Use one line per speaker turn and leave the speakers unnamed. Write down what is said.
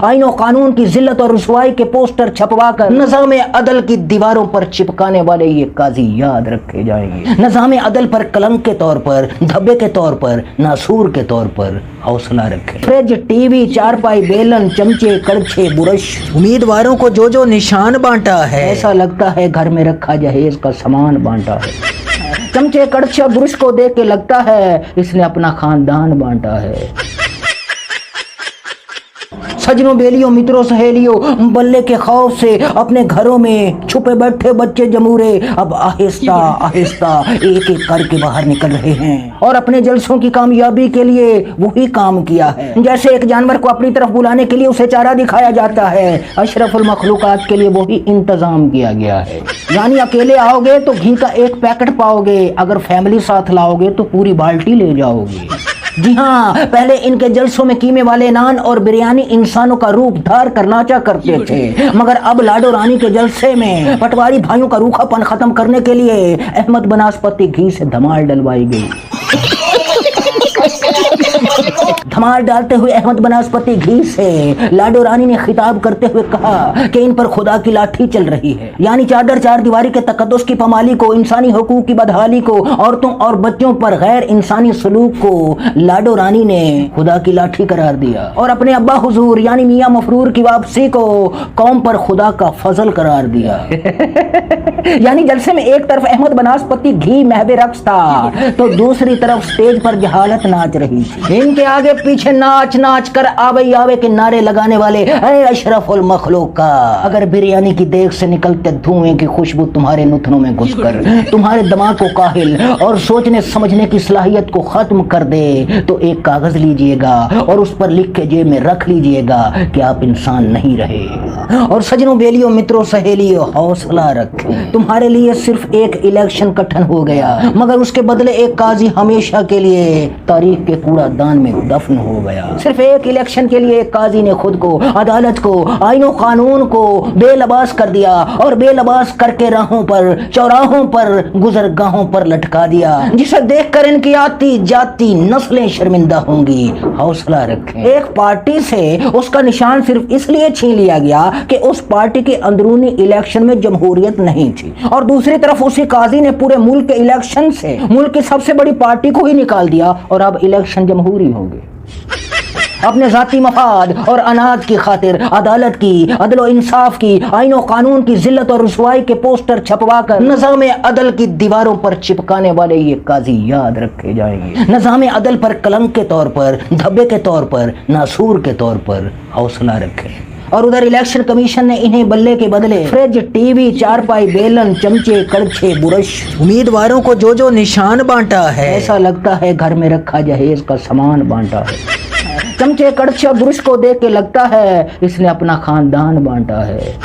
आईन और कानून की जिल्लत और रुसवाई के पोस्टर छपवाकर निज़ाम अदल की दीवारों पर चिपकाने वाले ये काजी याद रखे जाएंगे। निज़ाम अदल पर कलंक के तौर पर, धब्बे के तौर पर, नासूर के तौर पर हौसला रखें। फ्रिज, टीवी, चारपाई, बेलन, चमचे, कड़छे, बुरश, उम्मीदवारों को जो जो निशान बांटा है, ऐसा लगता है घर में रखा जहेज का सामान बांटा है। चमचे, कड़छे, बुरश को देख के लगता है इसने अपना खानदान बांटा है। सजनों, बेलियों, मित्रों, सहेलियों, बल्ले के खौफ से अपने घरों में छुपे बैठे बच्चे जमूरे अब आहिस्ता आहिस्ता एक एक करके बाहर निकल रहे हैं और अपने जलसों की कामयाबी के लिए वही काम किया है। जैसे एक जानवर को अपनी तरफ बुलाने के लिए उसे चारा दिखाया जाता है, अशरफुल मखलूकात के लिए वही इंतजाम किया गया है। यानी अकेले आओगे तो घी का एक पैकेट पाओगे, अगर फैमिली साथ लाओगे तो पूरी बाल्टी ले जाओगे। जी हाँ, पहले इनके जलसों में कीमे वाले नान और बिरयानी इंसानों का रूप धार कर नाचा करते थे, मगर अब लाडो रानी के जलसे में पटवारी भाइयों का रूखापन खत्म करने के लिए अहमद बनास्पति घी से धमाल डलवाई गई। धमाल डालते हुए अहमद बनास्पति घी से लाडो रानी ने खिताब करते हुए कहा कि इन पर खुदा की लाठी चल रही है। यानी चादर चार दीवारी के तकद्दुस की पमाली को, इंसानी हुकूक की बदहाली को, औरतों और बच्चों पर गैर इंसानी सलूक को लाडो रानी ने खुदा की लाठी करार दिया और अपने अब्बा हुजूर यानी मियां मफरूर की वापसी को कौम पर खुदा का फजल करार दिया। यानी जलसे में एक तरफ अहमद बनास्पति घी महवे रक्स था तो दूसरी तरफ स्टेज पर जहालत नाच रही थी। इनके आगे पीछे नाच नाच कर आवे आवे के नारे लगाने वाले ऐ अशरफुल मखलूका, अगर बिरयानी की देग से निकलते धुएं की खुशबू तुम्हारे नुथनों में घुसकर तुम्हारे दिमाग को काहिल और सोचने समझने की सलाहियत को खत्म कर दे तो एक कागज लीजिएगा और उस पर लिख के जेब में रख लीजिएगा कि आप इंसान नहीं रहे। और सजनों, बेलियों, मित्रों, सहेलियों, हौसला रखें, तुम्हारे लिए सिर्फ एक इलेक्शन कठिन हो गया, मगर उसके बदले एक काजी हमेशा के लिए तारीख के कूड़ादान में दफन हो गया। सिर्फ एक इलेक्शन के लिए एक काजी ने खुद को, अदालत को, आईनो कानून को बेलबास कर दिया और बेलबास करके राहों पर, चौराहों पर, गुजरगाहों पर लटका दिया, जिसे देखकर इनकी आती जाती नस्लें शर्मिंदा होंगी। हौसला रखें। एक पार्टी से उसका निशान सिर्फ इसलिए छीन लिया गया कि उस पार्टी के अंदरूनी इलेक्शन में जमहूरियत नहीं थी और दूसरी तरफ उसी काजी ने पूरे मुल्क के इलेक्शन से मुल्क की सबसे बड़ी पार्टी को ही निकाल दिया और अब इलेक्शन जमहूरी होंगे। अपने जाती मफाद और अनाज की खातिर अदालत की, अदल और इंसाफ की, आईन और कानून की जिल्लत और रुसवाई के पोस्टर छपवाकर निज़ाम अदल की दीवारों पर चिपकाने वाले ये काजी याद रखे जाएंगे। निज़ाम अदल पर कलंक के तौर पर, धब्बे के तौर पर, नासूर के तौर पर हौसला रखें। और उधर इलेक्शन कमीशन ने इन्हें बल्ले के बदले फ्रिज, टीवी, चारपाई, बेलन, चमचे, कड़छे, बुरश, उम्मीदवारों को जो जो निशान बांटा है, ऐसा लगता है घर में रखा जहेज का सामान बांटा है। चमचे, कड़छे और बुरश को देख के लगता है इसने अपना खानदान बांटा है।